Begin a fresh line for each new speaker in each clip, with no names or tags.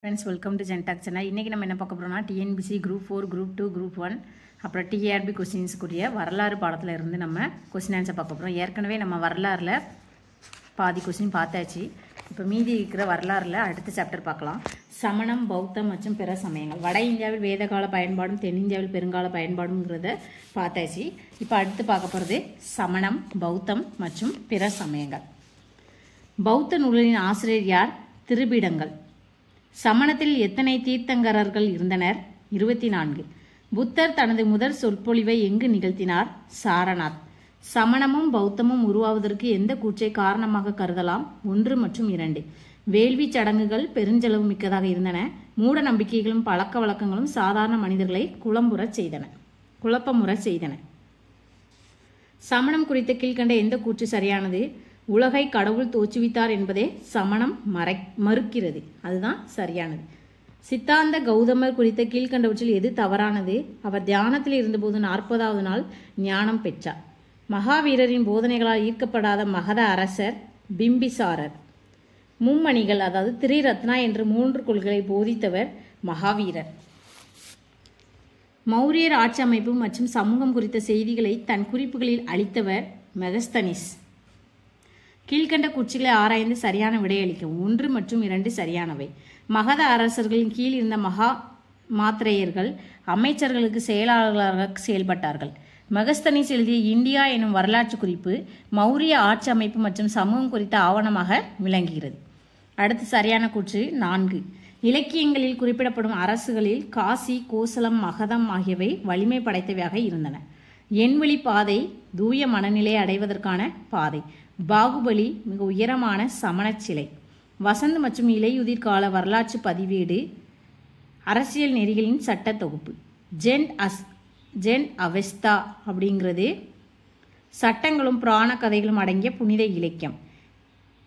Friends welcome to Gentak channel. இன்றைக்கி நம்ம என்ன பார்க்க போகிறோம்னா டிஎன்பிசி குரூப் 4 குரூப் 2 குரூப் 1 அப்புறம் டிஆர்பி கொஸ்டின்ஸ்க்குரிய வரலாறு பாடத்தில் இருந்து நம்ம கொஸ்டின் ஆன்சர் பார்க்க போகிறோம். ஏற்கனவே நம்ம வரலாறில் பாதி கொஸ்டின் பார்த்தாச்சு. இப்போ மீதி இருக்கிற வரலாறில் அடுத்த சாப்டர் பார்க்கலாம். சமணம், பௌத்தம் மற்றும் பிற சமயங்கள். வட இந்தியாவில் வேதகால பயன்பாடும் தென்னிந்தியாவில் பெருங்கால பயன்பாடுங்கிறத பார்த்தாச்சு. இப்போ அடுத்து பார்க்க போகிறது சமணம், பௌத்தம் மற்றும் பிற சமயங்கள். பௌத்த நூலின் ஆசிரியர் யார்? திருபீடங்கள். சமணத்தில் எத்தனை தீர்த்தங்கரர்கள் இருந்தனர்? 24. புத்தர் தனது முதல் சொற்பொழிவை எங்கு நிகழ்த்தினார்? சாரநாத். சமணமும் பௌத்தமும் உருவாவதற்கு எந்த கூற்றை காரணமாக கருதலாம்? 1 மற்றும் 2. வேள்வி சடங்குகள் பெருஞ்செலவு மிக்கதாக இருந்தன. மூட நம்பிக்கைகளும் பழக்க வழக்கங்களும் சாதாரண மனிதர்களை குழப்பமுற செய்தன. சமணம் குறித்த கீழ்கண்ட எந்த கூற்று சரியானது? உலகை கடவுள் தோற்றுவித்தார் என்பதே சமணம் மறுக்கிறது. அதுதான் சரியானது. சித்தாந்த கௌதமர் குறித்த கீழ்கண்டவற்றில் எது தவறானது? அவர் தியானத்தில் இருந்தபோது 40வது நாள் ஞானம் பெற்றார். மகாவீரரின் போதனைகளால் ஈர்க்கப்படாத மகத அரசர் பிம்பிசாரர். மும்மணிகள் அதாவது திரிரத்னா என்ற 3 கொள்கைகளை போதித்தவர் மகாவீரர். மௌரியர் ஆட்சி அமைப்பு மற்றும் சமூகம் குறித்த செய்திகளை தன் குறிப்புகளில் அளித்தவர் மெகஸ்தனிஸ். கீழ்கண்ட கூற்றுகளை ஆராய்ந்து சரியான விடையளிக்கவும். 1 மற்றும் 2 சரியானவை. மகத அரசர்களின் கீழ் இருந்த மாத்திரையர்கள் அமைச்சர்களுக்கு செயலாளர்களாக செயல்பட்டார்கள். மெகஸ்தனிஸ் எழுதிய இந்தியா எனும் வரலாற்று குறிப்பு மௌரிய ஆட்சி அமைப்பு மற்றும் சமூகம் குறித்த ஆவணமாக விளங்குகிறது. அடுத்து சரியான கூற்று 4. இலக்கியங்களில் குறிப்பிடப்படும் அரசுகளில் காசி, கோசலம், மகதம் ஆகியவை வலிமை படைத்தவையாக இருந்தன. எண்வழி பாதை தூய மனநிலை அடைவதற்கான பாதை. பாகுபலி மிக உயரமான சமணச் சிலை. வசந்த் மற்றும் இலையுதிர் கால வரலாற்று பதிவேடு அரசியல் நெறிகளின் சட்ட தொகுப்பு. ஜென் அவெஸ்தா அப்படிங்கிறது சட்டங்களும் புராண கதைகளும் அடங்கிய புனித இலக்கியம்.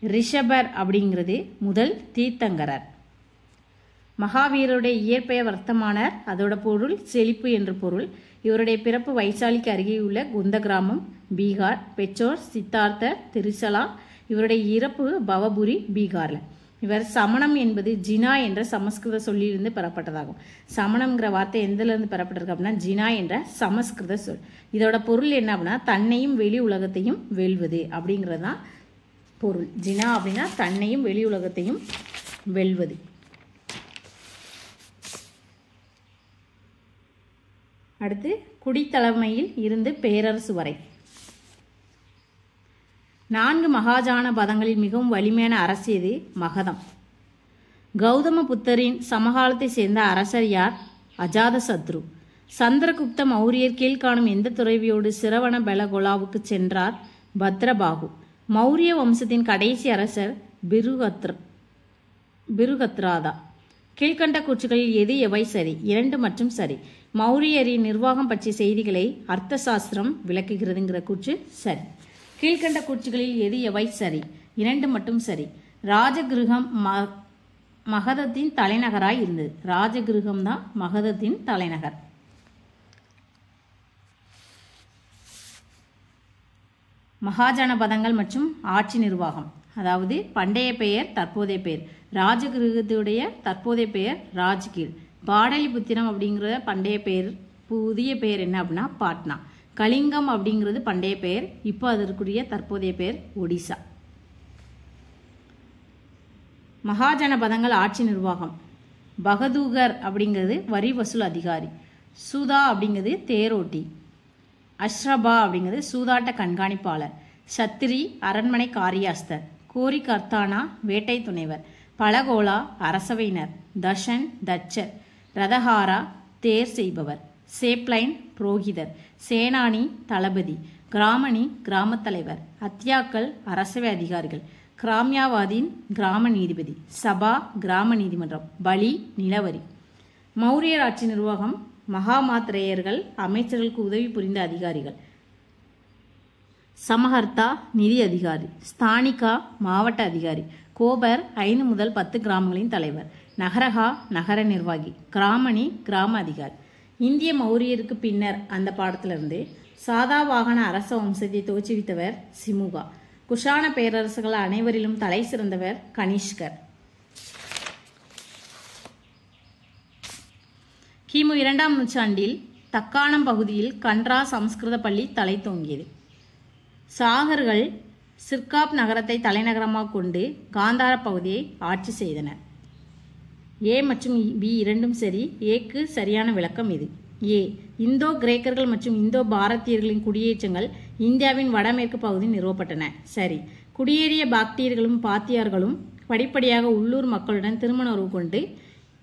ரிஷபர் அப்படிங்கிறது முதல் தீர்த்தங்கரர். மகாவீரருடைய இயற்பெயர் வர்த்தமானர், அதோட பொருள் செழிப்பு என்று பொருள். இவருடைய பிறப்பு வைசாலிக்கு அருகே உள்ள குந்த கிராமம், பீகார். பெற்றோர் சித்தார்த்தர், திரிசலா. இவருடைய இறப்பு பவபுரி, பீகார்ல. இவர் சமணம் என்பது ஜினா என்ற சமஸ்கிருத சொல்லிலிருந்து பெறப்பட்டதாகும். சமணம்ங்கிற வார்த்தை எந்திலிருந்து பெறப்பட்டிருக்கு அப்படின்னா ஜினா என்ற சமஸ்கிருத சொல். இதோட பொருள் என்ன அப்படின்னா தன்னையும் வெளி உலகத்தையும் வெல்வது அப்படிங்கிறது தான் பொருள். ஜினா அப்படின்னா தன்னையும் வெளி உலகத்தையும் வெல்வது. அடுத்து குடித்தலைமையில் இருந்து பேரரசு வரை. 4 மகாஜான பதங்களில் மிகவும் வலிமையான அரசு எது? மகதம். கௌதம புத்தரின் சமகாலத்தை சேர்ந்த அரசர் யார்? அஜாதசத்ரு. சந்திரகுப்த மௌரியர் கீழ்காணும் எந்த துறவியோடு சிரவண பெலகோலாவுக்கு சென்றார்? பத்ரபாகு. மௌரிய வம்சத்தின் கடைசி அரசர் பிருகத்ராதா. கீழ்கண்ட கூற்றுகளில் எது எவை சரி? 2 மற்றும் சரி. மௌரியரின் நிர்வாகம் பற்றிய செய்திகளை அர்த்த சாஸ்திரம் விளக்குகிறதுங்கிற கூற்று சரி. கீழ்கண்ட கூற்றுகளில் எது எவை சரி? 2 மட்டும் சரி. ராஜகிருகம் மகதத்தின் தலைநகராய் இருந்தது. ராஜகிருகம் தான் மகதத்தின் தலைநகர். மகாஜன பதங்கள் மற்றும் ஆட்சி நிர்வாகம், அதாவது பண்டைய பெயர் தற்போதைய பெயர். ராஜகிருகத்துடைய தற்போதைய பெயர் ராஜ்கீர். பாடலிபுத்திரம் அப்படிங்கிற பண்டைய பெயர், புதிய பெயர் என்ன அப்படின்னா பாட்னா. கலிங்கம் அப்படிங்கிறது பண்டைய பெயர், இப்போ அதற்குரிய தற்போதைய பெயர் ஒடிசா. மகாஜன பதங்கள் ஆட்சி நிர்வாகம். பகதூகர் அப்படிங்கிறது வரி வசூல் அதிகாரி. சூதா அப்படிங்கிறது தேரோட்டி. அஷ்ரபா அப்படிங்கிறது சூதாட்ட கண்காணிப்பாளர். சத்திரி அரண்மனை காரியாஸ்தர். கோரி கர்த்தானா வேட்டை துணைவர். பலகோலா அரசவையினர். தஷன் தச்சர். ரதஹாரா தேர் செய்பவர். சேப்லைன் புரோகிதர். சேனானி தளபதி. கிராமணி கிராமத் தலைவர். அத்தியாக்கள் அரசவை அதிகாரிகள். கிராமியாவாதீன் கிராம நீதிபதி. சபா கிராம நீதிமன்றம். பலி நிலவரி. மௌரியர் ஆட்சி நிர்வாகம். மகாமாத்திரேயர்கள் அமைச்சர்களுக்கு உதவி புரிந்த அதிகாரிகள். சமஹர்த்தா நிதி அதிகாரி. ஸ்தானிகா மாவட்ட அதிகாரி. கோபர் 5 முதல் 10 கிராமங்களின் தலைவர். நகரகா நகர நிர்வாகி. கிராமணி கிராம அதிகாரி. இந்திய மௌரியருக்கு பின்னர் அந்த பாடத்திலிருந்து சாதாவாகன அரச வம்சத்தை தோற்றுவித்தவர் சிமுகா. குஷான பேரரசுகள் அனைவரிலும் தலை சிறந்தவர் கனிஷ்கர். கிமு 2ஆம் நூற்றாண்டில் தக்காணம் பகுதியில் கண்ட்ரா சமஸ்கிருத பள்ளி தலை தோங்கியது. சாகர்கள் சிர்காப் நகரத்தை தலைநகரமாக கொண்டு காந்தார பகுதியை ஆட்சி செய்தனர். ஏ மற்றும் பி இரண்டும் சரி. ஏக்கு சரியான விளக்கம் இது. ஏ, இந்தோ கிரேக்கர்கள் மற்றும் இந்தோ பாரதியர்களின் குடியேற்றங்கள் இந்தியாவின் வடமேற்கு பகுதியில் நிறுவப்பட்டன. சரி. குடியேறிய பாக்டீரியர்களும் பாத்தியார்களும் படிப்படியாக உள்ளூர் மக்களுடன் திருமண உறவு கொண்டு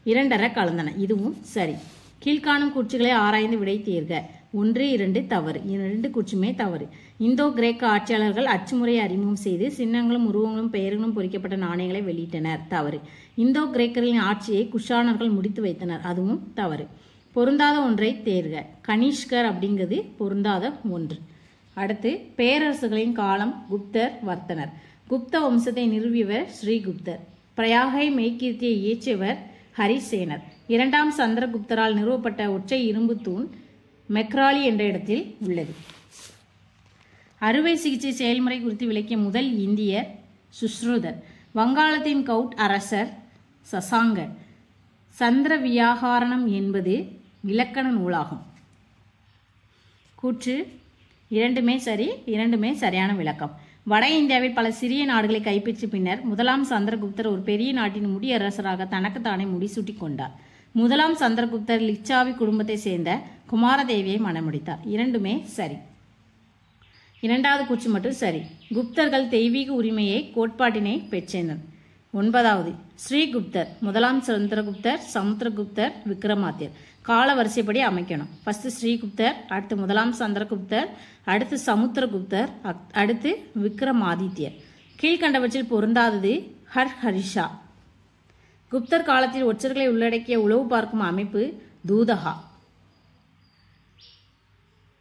இரண்டர கலந்தன. இதுவும் சரி. கீழ்காணும் கூற்றுகளை ஆராய்ந்து விடை தேர்க. 1, 2 தவறு. 2 கூற்றுமே தவறு. இந்தோ கிரேக்க ஆட்சியாளர்கள் அச்சுமுறையை அறிமுகம் செய்து சின்னங்களும் உருவங்களும் பெயர்களும் பொறிக்கப்பட்ட நாணயங்களை வெளியிட்டனர். தவறு. இந்தோ கிரேக்கர்களின் ஆட்சியை குஷானர்கள் முடித்து வைத்தனர். அதுவும் தவறு. பொருந்தாத ஒன்றை தேர்க. கனிஷ்கர் அப்படிங்கிறது பொருந்தாத ஒன்று. அடுத்து, பேரரசுகளின் காலம் குப்தர் வர்த்தனர். குப்த வம்சத்தை நிறுவியவர் ஸ்ரீகுப்தர். பிரயாகை மெய்கீர்த்தியை இயற்றியவர் ஹரிசேனர். 2ஆம் சந்திரகுப்தரால் நிறுவப்பட்ட ஒற்றை இரும்பு தூண் மெக்ராலி என்ற இடத்தில் உள்ளது. அறுவை சிகிச்சை செயல்முறை குறித்து விளக்கிய முதல் இந்தியர் சுஷ்ருதர். வங்காளத்தின் கவுட் அரசர் சசாங்கர். சந்திர வியாகாரணம் என்பது இலக்கண நூலாகும். கூற்று இரண்டுமே சரி. இரண்டுமே சரியான விளக்கம். வட இந்தியாவில் பல சிறிய நாடுகளை கைப்பற்றிய பின்னர் 1ஆம் சந்திரகுப்தர் ஒரு பெரிய நாட்டின் முடியரசராக தனக்குத்தானே முடிசூட்டி கொண்டார். 1ஆம் சந்திரகுப்தர் லிச்சாவி குடும்பத்தை சேர்ந்த குமாரதேவியை மணமுடித்தார். இரண்டுமே சரி. 2வது கூற்று மட்டும் சரி. குப்தர்கள் தெய்வீக உரிமையை கோட்பாட்டினை பெற்றனர். 9வது, ஸ்ரீகுப்தர். 1ஆம் சந்திரகுப்தர், சமுத்திரகுப்தர், விக்ரமாதித்யர். கால வரிசைப்படி அமைக்கணும். ஃபர்ஸ்ட் ஸ்ரீகுப்தர், அடுத்து 1ஆம் சந்திரகுப்தர், அடுத்து சமுத்திரகுப்தர், அடுத்து விக்ரமாதித்யர். கீழ்கண்டவற்றில் பொருந்தாதது ஹர்ஷா. குப்தர் காலத்தில் ஒற்றர்களை உள்ளடக்கிய உளவு பார்க்கும் அமைப்பு தூதகா.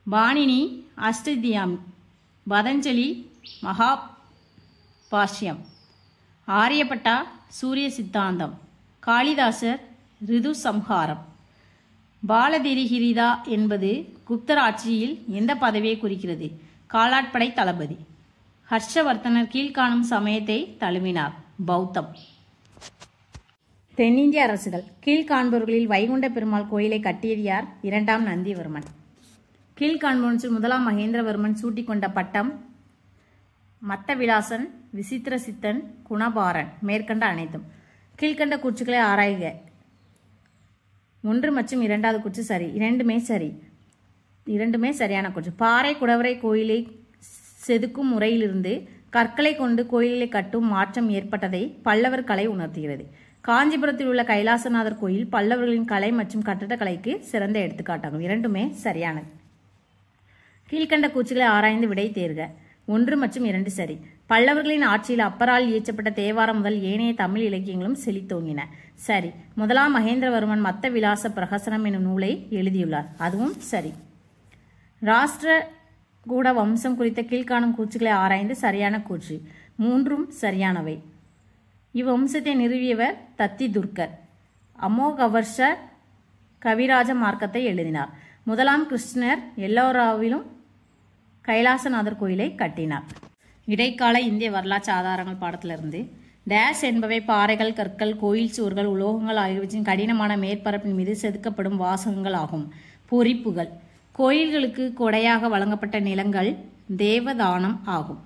பாணினி அஷ்டதியாமி, பதஞ்சலி மகாபாஷ்யம், ஆரியப்பட்டா சூரிய சித்தாந்தம், காளிதாசர் ரிது சம்ஹாரம். பாலதிரிகிரிதா என்பது குப்தர் ஆட்சியில் எந்த பதவியை குறிக்கிறது? காலாட்படை தளபதி. ஹர்ஷவர்த்தனர் கீழ்காணும் சமயத்தை தழுவினார். பௌத்தம். தென்னிந்திய அரசுகள். கீழ்காண்பவர்களில் வைகுண்ட பெருமாள் கோயிலை கட்டியது யார்? 2ஆம் நந்திவர்மன். கீழ்காண்பவற்றில் 1ஆம் மகேந்திரவர்மன் சூட்டிக்கொண்ட பட்டம் மத்தவிலாசன், விசித்திரசித்தன், குணபாரன். மேற்கண்ட அனைத்தும். கீழ்கண்ட கூற்றுக்களை ஆராய்க. 1 மற்றும் 2வது கூற்று சரி. இரண்டுமே சரி. இரண்டுமே சரியான கூற்று. பாறை குடவரை கோயிலை செதுக்கும் முறையிலிருந்து கற்களை கொண்டு கோயிலை கட்டும் மாற்றம் ஏற்பட்டதை பல்லவர் கலை உணர்த்துகிறது. காஞ்சிபுரத்தில் உள்ள கைலாசநாதர் கோயில் பல்லவர்களின் கலை மற்றும் கட்டடக்கலைக்கு சிறந்த எடுத்துக்காட்டாகும். இரண்டுமே சரியானது. கீழ்கண்ட கூற்றுகளை ஆராய்ந்து விடை தேர்க. 1 மற்றும் 2 சரி. பல்லவர்களின் ஆட்சியில் அப்பரால் இயற்றப்பட்ட தேவாரம் முதல் ஏனைய தமிழ் இலக்கியங்களும் செழித்தோங்கின. சரி. 1ஆம் மகேந்திரவர்மன் மத்த விலாச பிரகசனம் என்னும் நூலை எழுதியுள்ளார். அதுவும் சரி. ராஷ்டிரகூட வம்சம் குறித்த கீழ்காணும் கூற்றுகளை ஆராய்ந்து சரியான கூற்று. 3ம் சரியானவை. இவ்வம்சத்தை நிறுவியவர் தத்தி துர்க்கர். அமோகவர்ஷர் கவிராஜ மார்க்கத்தை எழுதினார். 1ஆம் கிருஷ்ணர் எல்லோராவிலும் கைலாசநாதர் கோயிலை கட்டினார். இடைக்கால இந்திய வரலாற்று ஆதாரங்கள் பாடத்திலிருந்து டேஷ் என்பவை பாறைகள், கற்கள், கோயில் சுவர்கள், உலோகங்கள் ஆகியவற்றின் கடினமான மேற்பரப்பின் மீது செதுக்கப்படும் வாசகங்கள் ஆகும். பொறிப்புகள். கோயில்களுக்கு கொடையாக வழங்கப்பட்ட நிலங்கள் தேவதானம் ஆகும்.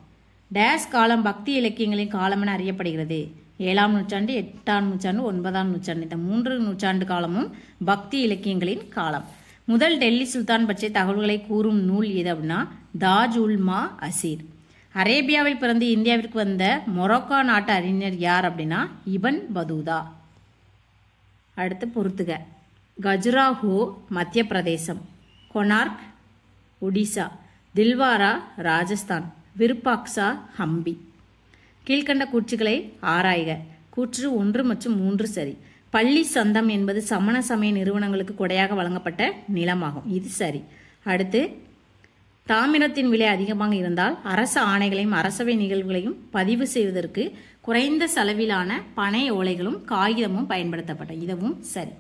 டேஷ் காலம் பக்தி இலக்கியங்களின் காலம் என அறியப்படுகிறது. 7ஆம் நூற்றாண்டு, 8ஆம் நூற்றாண்டு, 9ஆம் நூற்றாண்டு. இந்த 3 நூற்றாண்டு காலமும் பக்தி இலக்கியங்களின் காலம். முதல் டெல்லி சுல்தான் பற்றிய தகவல்களை கூறும் நூல் எது அப்படின்னா தாஜ் உல் மா அசீர். அரேபியாவில் பிறந்து இந்தியாவிற்கு வந்த மொரோக்கோ நாட்டு அறிஞர் யார் அப்படின்னா இபன் பதூதா. அடுத்து பொறுத்துக. கஜுராஹோ மத்திய பிரதேசம், கொனார்க் ஒடிசா, தில்வாரா ராஜஸ்தான், விருப்பாக்சா ஹம்பி. கீழ்கண்ட கூற்றுகளை ஆராய்க. கூற்று 1 மற்றும் 3 சரி. பள்ளி சந்தம் என்பது சமண சமய நிறுவனங்களுக்கு கொடையாக வழங்கப்பட்ட நிலமாகும். இது சரி. அடுத்து, தாமிரத்தின் விலை அதிகமாக இருந்தால் அரசு ஆணைகளையும் அரசவை நிகழ்வுகளையும் பதிவு செய்வதற்கு குறைந்த செலவிலான பனை ஓலைகளும் காகிதமும் பயன்படுத்தப்பட்ட. இதுவும் சரி.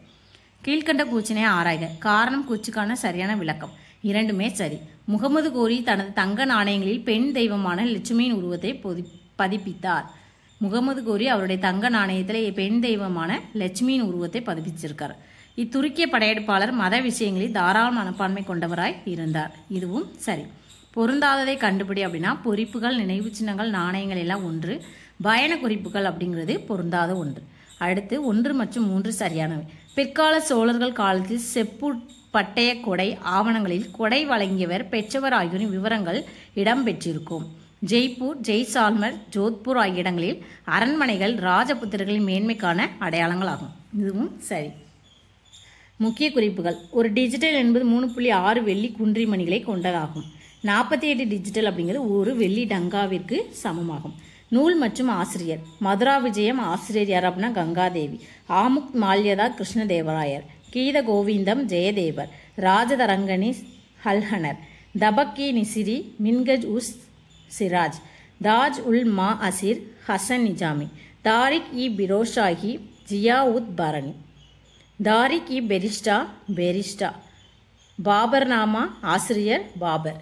கீழ்கண்ட கூற்றினை ஆராய்க. காரணம் கூற்றுக்கான சரியான விளக்கம். இரண்டுமே சரி. முகமது கோரி தனது தங்க நாணயங்களில் பெண் தெய்வமான லட்சுமியின் உருவத்தை பதிப்பித்தார். முகமது கோரி அவருடைய தங்க நாணயத்தில் பெண் தெய்வமான லட்சுமியின் உருவத்தை பதிப்பிச்சிருக்கார். இத்துருக்கிய படையெடுப்பாளர் மத விஷயங்களில் தாராள மனப்பான்மை கொண்டவராய் இருந்தார். இதுவும் சரி. பொருந்தாததை கண்டுபிடி அப்படின்னா பொறிப்புகள், நினைவு சின்னங்கள், நாணயங்கள் எல்லாம் ஒன்று. பயண குறிப்புகள் அப்படிங்கிறது பொருந்தாத ஒன்று. அடுத்து 1 மற்றும் 3 சரியானவை. பிற்கால சோழர்கள் காலத்தில் செப்பு பட்டய கொடை ஆவணங்களில் கொடை வழங்கியவர், பெற்றவர் ஆகியோரின் விவரங்கள் இடம்பெற்றிருக்கும். ஜெய்ப்பூர், ஜெய்சால்மர், ஜோத்பூர் ஆகிய இடங்களில் அரண்மனைகள் ராஜபுத்திரர்களின் மேன்மைக்கான அடையாளங்கள் ஆகும். இதுவும் சரி. முக்கிய குறிப்புகள். ஒரு டிஜிட்டல் என்பது 3.6 வெள்ளி குன்றிமணிகளை கொண்டதாகும். 48 டிஜிட்டல் அப்படிங்கிறது ஒரு வெள்ளி டங்காவிற்கு சமமாகும். நூல் மற்றும் ஆசிரியர். மதுரா விஜயம் ஆசிரியர் யார் அப்படின்னா கங்காதேவி. ஆமுக் மால்யதா கிருஷ்ணதேவராயர். கீத கோவிந்தம் ஜெயதேவர். ராஜதரங்கனி ஹல்ஹனர். தபக்கி நிசிரி மின்கஜ் உஸ் சிராஜ். தாஜ் உல் மா அசிர் ஹசன் நிஜாமி. தாரிக் இ பிரோஷாஹி ஜியா உத் பரணி. தாரிக் இ பெரிஸ்டா. பாபர்நாமா ஆசிரியர் பாபர்.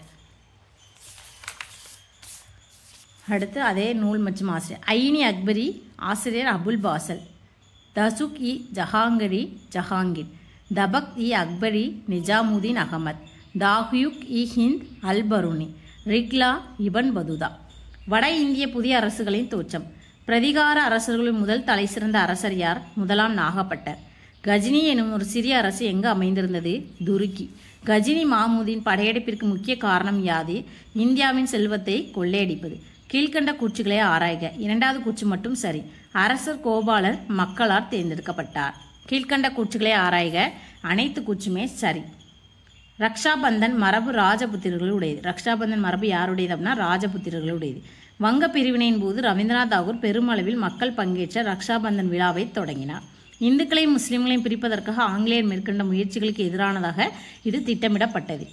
அடுத்து அதே நூல் மற்றும் ஆசிரியர். ஐனி அக்பரி ஆசிரியர் அபுல் பாசல். தசுக் இ ஜஹாங்கீர். தபக் இ அக்பரி நிஜாமுதீன் அகமத். தாஹ்யுக் இ ஹிந்த் அல்பருனி. ரிக்லா இபன் பதுதா. வட இந்திய புதிய அரசுகளின் தோற்றம். பிரதிகார அரசர்களின் முதல் தலை சிறந்த அரசர் யார்? முதலாம் நாகப்பட்டர். கஜினி எனும் ஒரு சிறிய அரசு எங்கு அமைந்திருந்தது? துருக்கி. கஜினி மாமூதின் படையெடுப்பிற்கு முக்கிய காரணம் யாது? இந்தியாவின் செல்வத்தை கொள்ளையடிப்பது. கீழ்கண்ட கூற்றுகளை ஆராய்க. 2வது கூற்று மட்டும் சரி. அரசர் கோபாலர் மக்களால் தேர்ந்தெடுக்கப்பட்டார். கீழ்கண்ட கூற்றுகளை ஆராய்க. அனைத்து கூற்றுமே சரி. ரக்ஷாபந்தன் மரபு ராஜபுத்திரர்களுடையது. ரக்ஷாபந்தன் மரபு யாருடையது அப்படின்னா ராஜபுத்திரர்களுடையது. வங்க பிரிவினையின் போது ரவீந்திரநாத் தாகூர் பெருமளவில் மக்கள் பங்கேற்ற ரக்ஷாபந்தன் விழாவை தொடங்கினார். இந்துக்களையும் முஸ்லிம்களையும் பிரிப்பதற்காக ஆங்கிலேயர் மேற்கொண்ட முயற்சிகளுக்கு எதிரானதாக இது திட்டமிடப்பட்டது.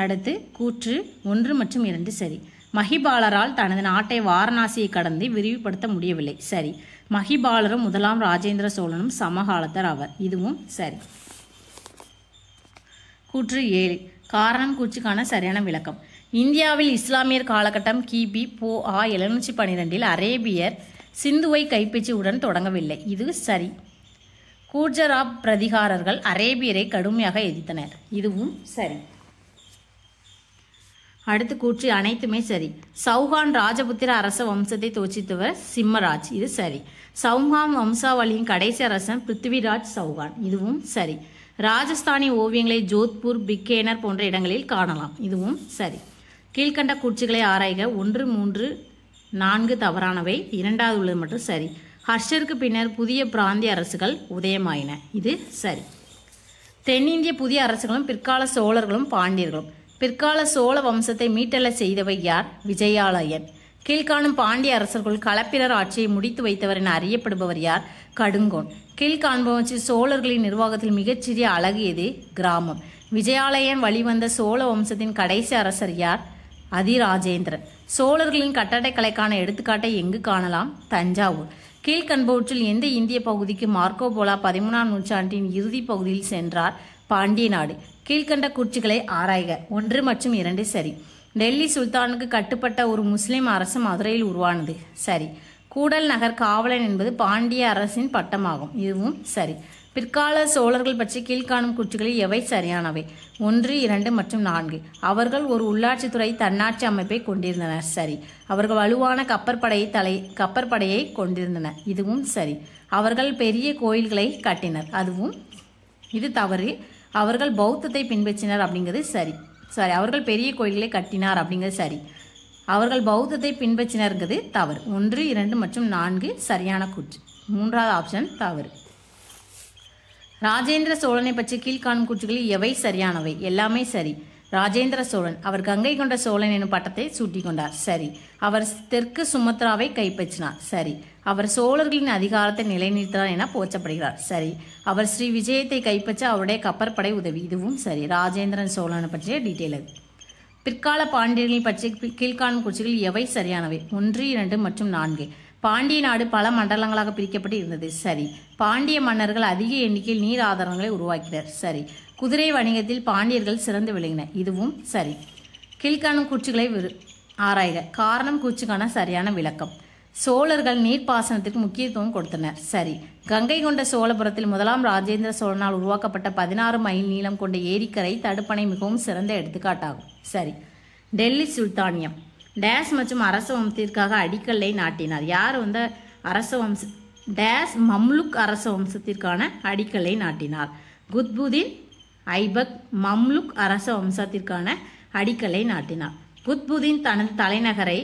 அடுத்து கூற்று 1 மற்றும் 2 சரி. மஹிபாலரால் தனது நாட்டை வாரணாசியை கடந்து விரிவுபடுத்த முடியவில்லை. சரி. மஹிபாலரும் முதலாம் ராஜேந்திர சோழனும் சமகாலத்தர் ஆவர். இதுவும் சரி. கூற்று 7. காரணம் கூற்றுக்கான சரியான விளக்கம். இந்தியாவில் இஸ்லாமியர் காலகட்டம் கிபி பொ 712 அரேபியர் சிந்துவை கைப்பற்றியுடன் தொடங்கவில்லை. இது சரி. கூர்ஜராப் பிரதிகாரர்கள் அரேபியரை கடுமையாக எதிர்த்தனர். இதுவும் சரி. அடுத்து கூற்று அனைத்துமே சரி. சௌஹான் ராஜபுத்திர அரச வம்சத்தை தோற்றுவித்தவர் சிம்மராஜ். இது சரி. சௌஹான் வம்சாவளியின் கடைசி அரசன் பிருத்திவிராஜ் சௌஹான். இதுவும் சரி. ராஜஸ்தானி ஓவியங்களை ஜோத்பூர், பிக்கேனர் போன்ற இடங்களில் காணலாம். இதுவும் சரி. கீழ்கண்ட கூற்றுகளை ஆராய்க. 1, 3, 4 தவறானவை. 2வது உள்ளது மட்டும் சரி. ஹர்ஷருக்கு பின்னர் புதிய பிராந்திய அரசுகள் உதயமாயின. இது சரி. தென்னிந்திய புதிய அரசுகளும் பிற்கால சோழர்களும் பாண்டியர்களும். பிற்கால சோழ வம்சத்தை மீட்டெழ செய்தவை யார்? விஜயாலயன். கீழ்காணும் பாண்டிய அரசர்கள் களப்பிரர் ஆட்சியை முடித்து வைத்தவர் என அறியப்படுபவர் யார்? கடுங்கோன். கீழ்காண்பவற்றில் சோழர்களின் நிர்வாகத்தில் மிகச்சிறிய அழகு எது? கிராமம். விஜயாலயன் வழிவந்த சோழ வம்சத்தின் கடைசி அரசர் யார்? அதிராஜேந்திரன். சோழர்களின் கட்டடக்கலைக்கான எடுத்துக்காட்டை எங்கு காணலாம்? தஞ்சாவூர். கீழ்கண்பவற்றில் எந்த இந்திய பகுதிக்கு மார்க்கோ போலா 13ஆம் நூற்றாண்டின் இறுதி பகுதியில் சென்றார்? பாண்டிய நாடு. கீழ்கண்ட கூற்றுகளை ஆராய்க. 1 மற்றும் 2 சரி. டெல்லி சுல்தானுக்கு கட்டுப்பட்ட ஒரு முஸ்லிம் அரசு மதுரையில் உருவானது. சரி. கூடல் நகர் காவலன் என்பது பாண்டிய அரசின் பட்டமாகும். இதுவும் சரி. பிற்கால சோழர்கள் பற்றி கீழ்காணும் கூற்றுகளில் எவை சரியானவை? 1, 2 மற்றும் 4. அவர்கள் ஒரு உள்ளாட்சித்துறை தன்னாட்சி அமைப்பை கொண்டிருந்தனர். சரி. அவர்கள் வலுவான கப்பற்படையை கொண்டிருந்தனர். இதுவும் சரி. அவர்கள் பெரிய கோயில்களை கட்டினர். அதுவும் இது தவறு. அவர்கள் பௌத்தத்தை பின்பற்றினர் அப்படிங்கிறது சரி. சரி. அவர்கள் பெரிய கோயில்களை கட்டினார் அப்படிங்கிறது சரி. அவர்கள் பௌத்தத்தை பின்பற்றினர்ங்கிறது தவறு. 1, 2 மற்றும் 4 சரியான கூற்று. 3வது ஆப்ஷன் தவறு. ராஜேந்திர சோழனை பற்றி கீழ்காணும் கூற்றுகளில் எவை சரியானவை? எல்லாமே சரி. ராஜேந்திர சோழன் அவர் கங்கை கொண்ட சோழன் எனும் பட்டத்தை சூட்டிக் கொண்டார். சரி. அவர் தெற்கு சுமத்ராவை கைப்பற்றினார். சரி. அவர் சோழர்களின் அதிகாரத்தை நிலைநிறுத்தினார் என போற்றப்படுகிறார். சரி. அவர் ஸ்ரீ விஜயத்தை கைப்பற்ற அவருடைய கப்பற்படை உதவி. இதுவும் சரி. ராஜேந்திரன் சோழனை பற்றிய டீட்டெயில் அது. பிற்கால பாண்டியர்கள் பற்றிய கீழ்காணும் கூற்றுகளில் எவை சரியானவை? 1, 2 மற்றும் 4. பாண்டிய நாடு பல மண்டலங்களாக பிரிக்கப்பட்டு இருந்தது. சரி. பாண்டிய மன்னர்கள் அதிக எண்ணிக்கையில் நீர் ஆதாரங்களை உருவாக்கினர். சரி. குதிரை வணிகத்தில் பாண்டியர்கள் சிறந்து விளங்கினர். இதுவும் சரி. கீழ்காணும் கூற்றுகளை ஆராய்க. காரணம் கூற்றுக்கான சரியான விளக்கம். சோழர்கள் நீர்ப்பாசனத்திற்கு முக்கியத்துவம் கொடுத்தனர். சரி. கங்கை கொண்ட சோழபுரத்தில் முதலாம் ராஜேந்திர சோழனால் உருவாக்கப்பட்ட 16 மைல் நீளம் கொண்ட ஏரிக்கரை தடுப்பணை மிகவும் சிறந்த எடுத்துக்காட்டாகும். சரி. டெல்லி சுல்தானியம் டேஸ் மற்றும் அரச வம்சத்திற்காக அடிக்கல்லை நாட்டினார். யார் அரச வம்ச டேஸ் மம்லுக் அரச வம்சத்திற்கான அடிக்கல்லை நாட்டினார். குத்புதீன் ஐபக் மம்லுக் அரச வம்சத்திற்கான அடிக்கல்லை நாட்டினார். குத்புதீன் தனது தலைநகரை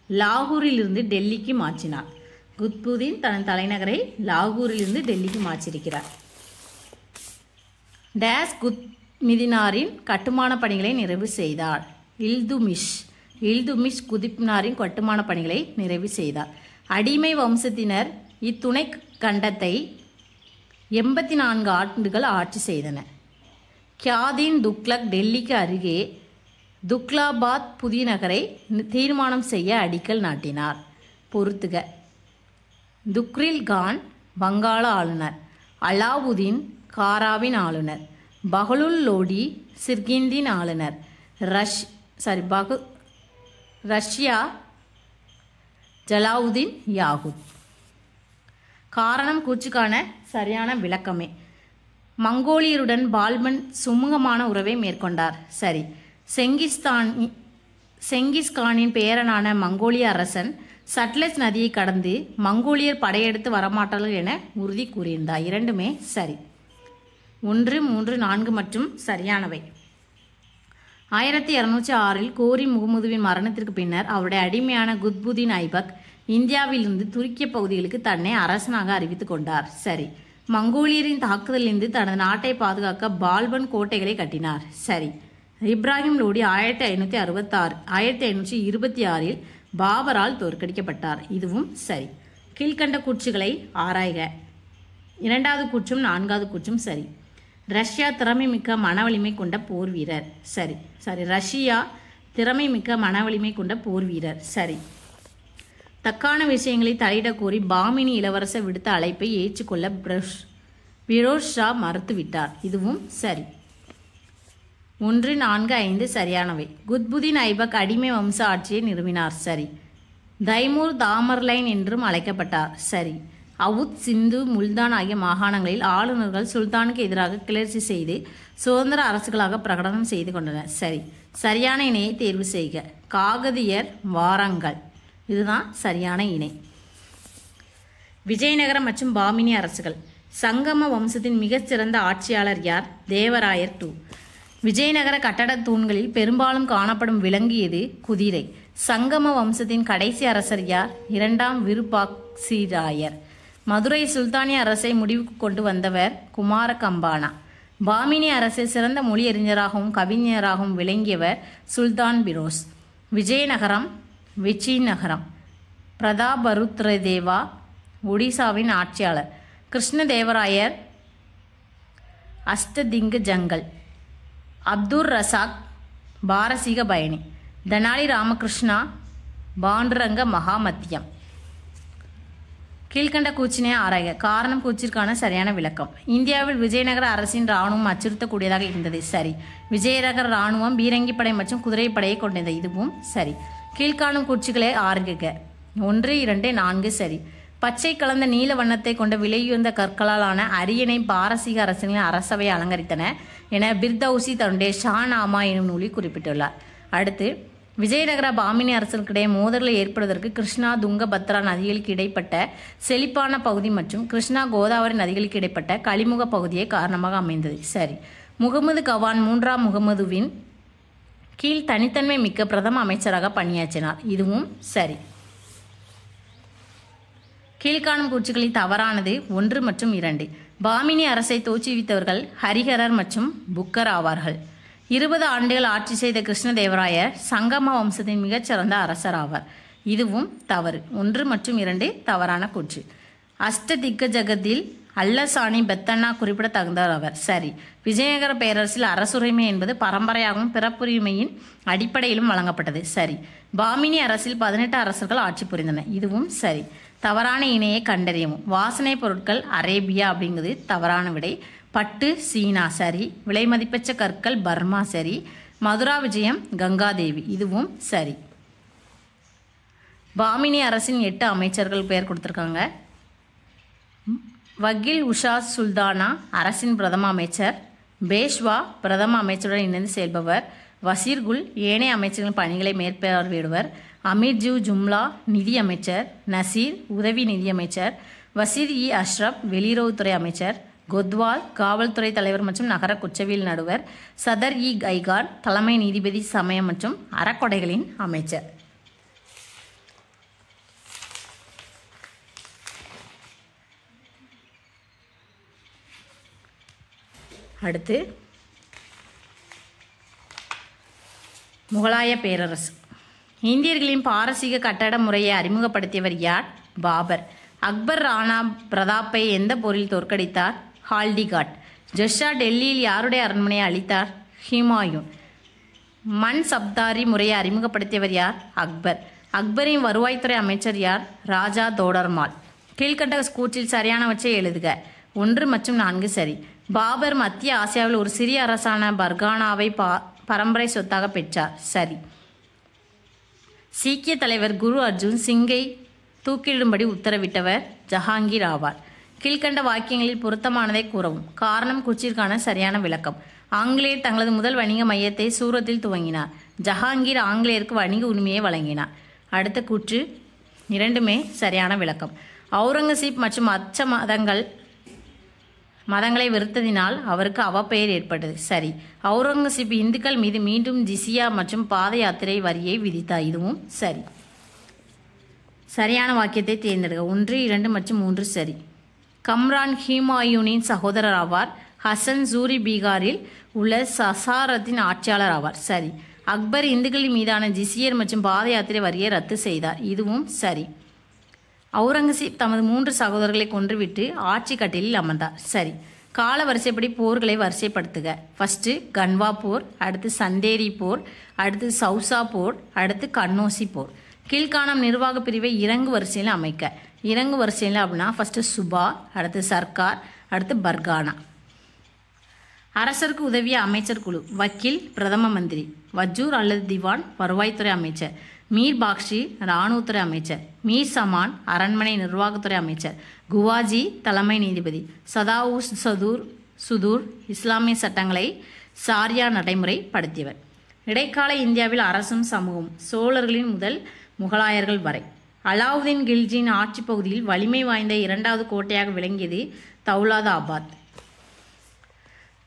லாகூரிலிருந்து டெல்லிக்கு மாற்றினார். குத்புதீன் தனது தலைநகரை லாகூரிலிருந்து டெல்லிக்கு மாற்றியிருக்கிறார். டேஸ் குத்மிதினாரின் கட்டுமான பணிகளை நிறைவு செய்தார். இல்துமிஷ் குதுப்மினாரின் கட்டுமான பணிகளை நிறைவு செய்தார். அடிமை வம்சத்தினர் இத்துணை கண்டத்தை 84 ஆண்டுகள் ஆட்சி செய்தனர். கியாதீன் துக்ளக் டெல்லிக்கு அருகே துக்லாபாத் புதிய நகரை தீர்மானம் செய்ய அடிக்கல் நாட்டினார். பொறுத்துக. துக்ரில் கான் வங்காள ஆளுநர், அலாவுதீன் காராவின் ஆளுநர், பஹலுல் லோடி சிர்கிந்தின் ஆளுநர், ரஷ்யா ஜலாவுதீன் யாகுத். காரணம் கூற்றுக்கான சரியான விளக்கமே. மங்கோலியருடன் பால்பன் சுமூகமான உறவை மேற்கொண்டார். சரி. செங்கிஸ்கானின் பேரனான மங்கோலிய அரசன் சட்லஜ் நதியை கடந்து மங்கோலியர் படையெடுத்து வரமாட்டார்கள் என உறுதி கூறியிருந்தார். இரண்டுமே சரி. 1, 3, 4 மற்றும் சரியானவை. 1206 கோரி முகமதுவின் மரணத்திற்கு பின்னர் அவருடைய அடிமையான குத்புதீன் ஐபக் இந்தியாவிலிருந்து துருக்கிய பகுதிகளுக்கு தன்னை அரசனாக அறிவித்துக் கொண்டார். சரி. மங்கோலியரின் தாக்குதலிலிருந்து தனது நாட்டை பாதுகாக்க பால்பன் கோட்டைகளை கட்டினார். சரி. இப்ராஹிம் லோடி 1526 பாபரால் தோற்கடிக்கப்பட்டார். இதுவும் சரி. கீழ்கண்ட கூற்றுகளை ஆராய்க. 2வது கூற்றும் 4வது கூற்றும் சரி. ரஷ்யா திறமை மிக்க மனவலிமை கொண்ட போர் வீரர். சரி. ரஷ்யா திறமை மிக்க மனவலிமை கொண்ட போர் வீரர். சரி. தக்கான விஷயங்களை தலையிட கோரி பாமினி இளவரசர் விடுத்த அழைப்பை ஏற்றுக்கொள்ள பிரோஸ் ஷா மறுத்துவிட்டார். இதுவும் சரி. 1, 4, 5 சரியானவை. குத்புதீன் ஐபக் அடிமை வம்ச ஆட்சியை நிறுவினார். சரி. தைமூர் தாமர்லைன் என்றும் அழைக்கப்பட்டார். சரி. அவுத் சிந்து முல்தான் ஆகிய மாகாணங்களில் ஆளுநர்கள் சுல்தானுக்கு எதிராக கிளர்ச்சி செய்து சுதந்திர அரசுகளாக பிரகடனம் செய்து கொண்டனர். சரி. சரியான இணையை தேர்வு செய்க. காகதியர் வாரங்கள் இதுதான் சரியான இணை. விஜயநகர மற்றும் பாமினி அரசுகள். சங்கம வம்சத்தின் மிகச்சிறந்த ஆட்சியாளர் யார்? தேவராயர் II. விஜயநகர கட்டட தூண்களில் பெரும்பாலும் காணப்படும் விலங்கு எது? குதிரை. சங்கம வம்சத்தின் கடைசி அரசர் யார்? 2ஆம் விருபாக்சிராயர். மதுரை சுல்தானிய அரசை முடிவுக்கு கொண்டு வந்தவர் குமார கம்பானா. பாமினி அரசில் சிறந்த மொழியறிஞராகவும் கவிஞராகவும் விளங்கியவர் சுல்தான் பிரோஸ். விஜயநகரம் விஜயநகரம். பிரதாபருத்ரதேவா ஒடிசாவின் ஆட்சியாளர். கிருஷ்ணதேவராயர் அஷ்டதிங்க ஜங்கல். அப்துர் ரசாக் பாரசீக பயணி. தெனாலி ராமகிருஷ்ணா பாண்டுரங்க மகாமத்தியம். கீழ்கண்ட கூற்றினை ஆராய்க. காரணம் கூற்றிற்கான சரியான விளக்கம். இந்தியாவில் விஜயநகர அரசின் இராணுவம் அச்சுறுத்தக்கூடியதாக இருந்தது. சரி. விஜயநகர இராணுவம் பீரங்கிப்படை மற்றும் குதிரைப்படையை கொண்டது. இதுவும் சரி. கீழ்காணும் கூற்றுகளை ஆர்குக. 1, 2, 4 சரி. பச்சை கலந்த நீல வண்ணத்தை கொண்ட விலையுயர்ந்த கற்களாலான அரியணை பாரசீக அரசுகளின் அரசவை அலங்கரித்தன என பிர்தௌசி தன்னுடைய ஷாநாமா எனும் நூலில் குறிப்பிட்டுள்ளார். அடுத்து, விஜயநகர பாமினி அரசுகளுக்கிடையே மோதல்களை ஏற்படுவதற்கு கிருஷ்ணா துங்கபத்ரா நதிகளுக்கு இடைப்பட்ட செழிப்பான பகுதி மற்றும் கிருஷ்ணா கோதாவரி நதிகளுக்கு இடைப்பட்ட கலிமுக பகுதியே காரணமாக அமைந்தது. சரி. முகமது கவான் 3ஆம் முகமதுவின் கீழ் தனித்தன்மை மிக்க பிரதம அமைச்சராக பணியாற்றினார். இதுவும் சரி. கீழ்காணும் கூற்றுகளில் தவறானது 1 மற்றும் 2. பாமினி அரசை தோற்றுவித்தவர்கள் ஹரிஹரர் மற்றும் புக்கர் ஆவார்கள். 20 ஆண்டுகள் ஆட்சி செய்த கிருஷ்ணதேவராயர் சங்கம வம்சத்தின் மிகச்சிறந்த அரசர் ஆவார். இதுவும் தவறு. 1 மற்றும் 2 தவறான கூற்று. அஷ்டதிக்க ஜகத்தில் அல்லசாணி பெத்தண்ணா குறிப்பிடத்தகுந்தவர் அவர். சரி. விஜயநகர பேரரசில் அரசுரிமை என்பது பரம்பரையாகவும் பிறப்புரிமையின் அடிப்படையிலும் வழங்கப்பட்டது. சரி. பாமினி அரசில் 18 அரசர்கள் ஆட்சி புரிந்தனர். இதுவும் சரி. தவறான இணையை கண்டறியவும். வாசனை பொருட்கள் அரேபியா அப்படிங்கிறது தவறான விடை. பட்டு சீனா சரி. விலை மதிப்பற்ற கற்கள் பர்மா சரி. மதுரா விஜயம் கங்காதேவி இதுவும் சரி. பாமினி அரசின் 8 அமைச்சர்கள் பெயர் கொடுத்துருக்காங்க. வக்கீல் உஷா சுல்தானா அரசின் பிரதம அமைச்சர். பேஷ்வா பிரதம அமைச்சருடன் இணைந்து செயல்பவர். வசீர்குல் ஏனைய அமைச்சர்களின் பணிகளை மேற்பார்வையிடுவர். அமீர்ஜூ ஜும்லா நிதி அமைச்சர். நசீர் உதவி நிதியமைச்சர். வசீர் இ அஷ்ரப் வெளியுறவுத்துறை அமைச்சர். கொத்வால் காவல்துறை தலைவர் மற்றும் நகர குற்றவியல் நடுவர். சதர் இ கைகார் தலைமை நீதிபதி சமயம் மற்றும் அறக்கொடைகளின் அமைச்சர். அடுத்து முகலாய பேரரசு. இந்தியர்களின் பாரசீக கட்டட முறையை அறிமுகப்படுத்தியவர் யார்? பாபர். அக்பர் ராணா பிரதாப்பை எந்த போரில் தோற்கடித்தார்? ஹால்டிகாட். ஜொஷா டெல்லியில் யாருடைய அரண்மனையை அளித்தார்? ஹிமாயூன். மண் சப்தாரி முறையை அறிமுகப்படுத்தியவர் யார்? அக்பர். அக்பரின் வருவாய்த்துறை அமைச்சர் யார்? ராஜா தோடர்மால். கீழ்கண்ட கூற்றில் சரியானவற்றை எழுதுக. 1 மற்றும் 4 சரி. பாபர் மத்திய ஆசியாவில் ஒரு சிறிய அரசான பர்கானாவை பரம்பரை சொத்தாக பெற்றார். சரி. சீக்கிய தலைவர் குரு அர்ஜுன் சிங்கை தூக்கிலிடும்படி உத்தரவிட்டவர் ஜஹாங்கீர் ஆவார். கீழ்கண்ட வாக்கியங்களில் பொருத்தமானதை கூறவும். காரணம் கூற்றிற்கான சரியான விளக்கம். ஆங்கிலேயர் தங்களது முதல் வணிக மையத்தை சூரத்தில் துவங்கினார். ஜஹாங்கீர் ஆங்கிலேயருக்கு வணிக உரிமையை வழங்கினார். அடுத்த கூற்று இரண்டுமே சரியான விளக்கம். அவுரங்கசீப் மற்றும் மற்ற மதங்களை வெறுத்ததினால் அவருக்கு அவப்பெயர் ஏற்பட்டது. சரி. அவுரங்கசீப் இந்துக்கள் மீது மீண்டும் ஜிசியா மற்றும் பாத யாத்திரை வரியை விதித்தார். இதுவும் சரி. சரியான வாக்கியத்தை தேர்ந்தெடுக்க. 1, 2 மற்றும் 3 சரி. கம்ரான் ஹிமாயூனின் சகோதரர் ஆவார். ஹசன் சூரி பீகாரில் உள்ள சசாரத்தின் ஆட்சியாளர் ஆவார். சரி. அக்பர் இந்துக்களின் மீதான ஜிசியர் மற்றும் பாத யாத்திரை வரியை ரத்து செய்தார். இதுவும் சரி. அவுரங்கசீப் தமது 3 சகோதரர்களை கொன்றுவிட்டு ஆட்சி கட்டிலில் அமர்ந்தார். சரி. கால வரிசைப்படி போர்களை வரிசைப்படுத்துக. ஃபர்ஸ்ட் கன்வா போர், அடுத்து சந்தேரி போர், அடுத்து சவுசா போர், அடுத்து கன்னோசி போர். கீழ்காணும் நிர்வாக பிரிவை இறங்கு வரிசையில் அமைக்க. இறங்கு வரிசையில் அப்படின்னா ஃபர்ஸ்ட் சுபா, அடுத்து சர்க்கார், அடுத்து பர்கானா. அரசருக்கு உதவிய அமைச்சர் குழு. வக்கீல் பிரதம மந்திரி. வஜூர் அல்லது திவான் வருவாய்த்துறை அமைச்சர். மீர் பாக்ஷி இராணுவத்துறை அமைச்சர். மீர் சமான் அரண்மனை நிர்வாகத்துறை அமைச்சர். குவாஜி தலைமை நீதிபதி. சதாவுஸ் சுதூர் இஸ்லாமிய சட்டங்களை சாரியா நடைமுறைப்படுத்தியவர். இடைக்கால இந்தியாவில் அரசும் சமூகம். சோழர்களின் முதல் முகலாயர்கள் வரை. அலாவுதீன் கில்ஜியின் ஆட்சி பகுதியில் வலிமை வாய்ந்த 2வது கோட்டையாக விளங்கியது தௌலாதாபாத்.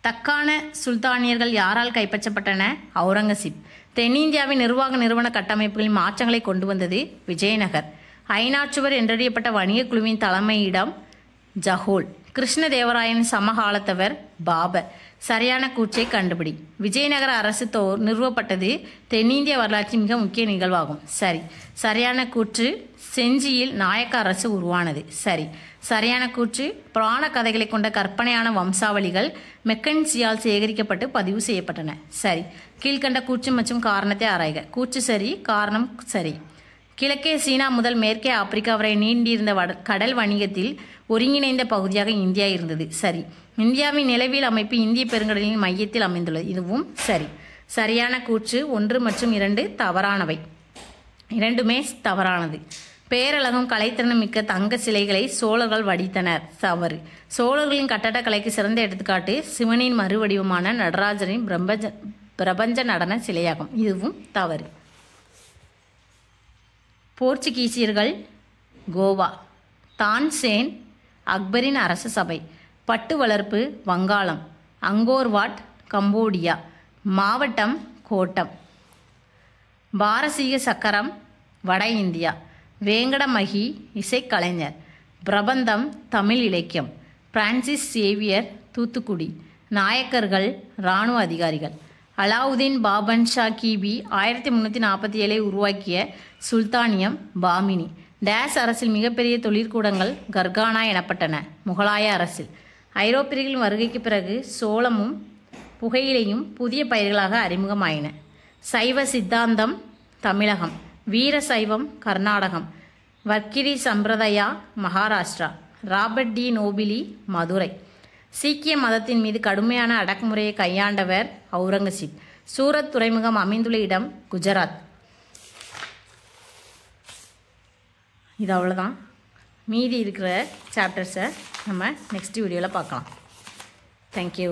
தக்கான சுல்தானியர்கள் யாரால் கைப்பற்றப்பட்டன? அவுரங்கசீப். தென்னிந்தியாவின் நிர்வாக நிறுவன கட்டமைப்புகளின் மாற்றங்களை கொண்டு வந்தது விஜயநகர். ஐநாச்சுவர் என்றறியப்பட்ட வணிக குழுவின் தலைமையிடம் ஜஹோல். கிருஷ்ணதேவராயன் சமகாலத்தவர் பாபர். சரியான கூற்றை கண்டுபிடி. விஜயநகர அரசு நிறுவப்பட்டது தென்னிந்திய வரலாற்றின் மிக முக்கிய நிகழ்வாகும். சரி. சரியான கூற்று செஞ்சியில் நாயக்க அரசு உருவானது. சரி. சரியான கூற்று புராண கதைகளை கொண்ட கற்பனையான வம்சாவளிகள் மெக்கன்சியால் சேகரிக்கப்பட்டு பதிவு செய்யப்பட்டன. சரி. கீழ்கண்ட கூற்று மற்றும் காரணத்தை ஆராய்க. கூற்று சரி, காரணம் சரி. கிழக்கே சீனா முதல் மேற்கே ஆப்பிரிக்கா வரை நீண்டிருந்த கடல் வணிகத்தில் ஒருங்கிணைந்த பகுதியாக இந்தியா இருந்தது. சரி. இந்தியாவின் நிலவியல் அமைப்பு இந்திய பெருங்கடலின் மையத்தில் அமைந்துள்ளது. இதுவும் சரி. சரியான கூற்று 1 மற்றும் 2 தவறானவை. இரண்டுமே தவறானது. பேரழகும் கலைத்திறனும் மிக்க தங்க சிலைகளை சோழர்கள் வடித்தனர். தவறு. சோழர்களின் கட்டடக்கலைக்கு சிறந்த எடுத்துக்காட்டு சிவனின் மறுவடிவமான நடராஜரின் பிரபஞ்ச நடன சிலையாகும். இதுவும் தவறு. போர்ச்சுகீசியர்கள் கோவா. தான்சேன் அக்பரின் அரச சபை. பட்டு வளர்ப்பு வங்காளம். Angkor Wat Cambodia. மாவட்டம் கோட்டம். பாரசீக சக்கரம் வட இந்தியா. வேங்கடமகி இசைக்கலைஞர். பிரபந்தம் தமிழ் இலக்கியம். Francis Xavier Thoothukudi. நாயக்கர்கள் இராணுவ அதிகாரிகள். அலாவுதீன் பாபன் ஷா கிபி 1347 உருவாக்கிய சுல்தானியம் பாமினி. டேஸ் அரசில் மிகப்பெரிய தொழிற்கூடங்கள் கர்கானா எனப்பட்டன. முகலாய அரசில். ஐரோப்பியர்களின் வருகைக்கு பிறகு சோளமும் புகையிலையும் புதிய பயிர்களாக அறிமுகமாயின. சைவ சித்தாந்தம் தமிழகம். வீர சைவம் கர்நாடகம். வர்க்கிரி சம்பிரதயா Maharashtra. Robert de Nobili Madurai. சீக்கிய மதத்தின் மீது கடுமையான அடக்குமுறையை கையாண்டவர் அவுரங்கசீப். சூரத் துறைமுகம் அமைந்துள்ள இடம் குஜராத். இது அவ்வளோதான். மீதி இருக்கிற சாப்டர்ஸை நம்ம நெக்ஸ்ட் வீடியோவில் பார்க்கலாம். தேங்க்யூ.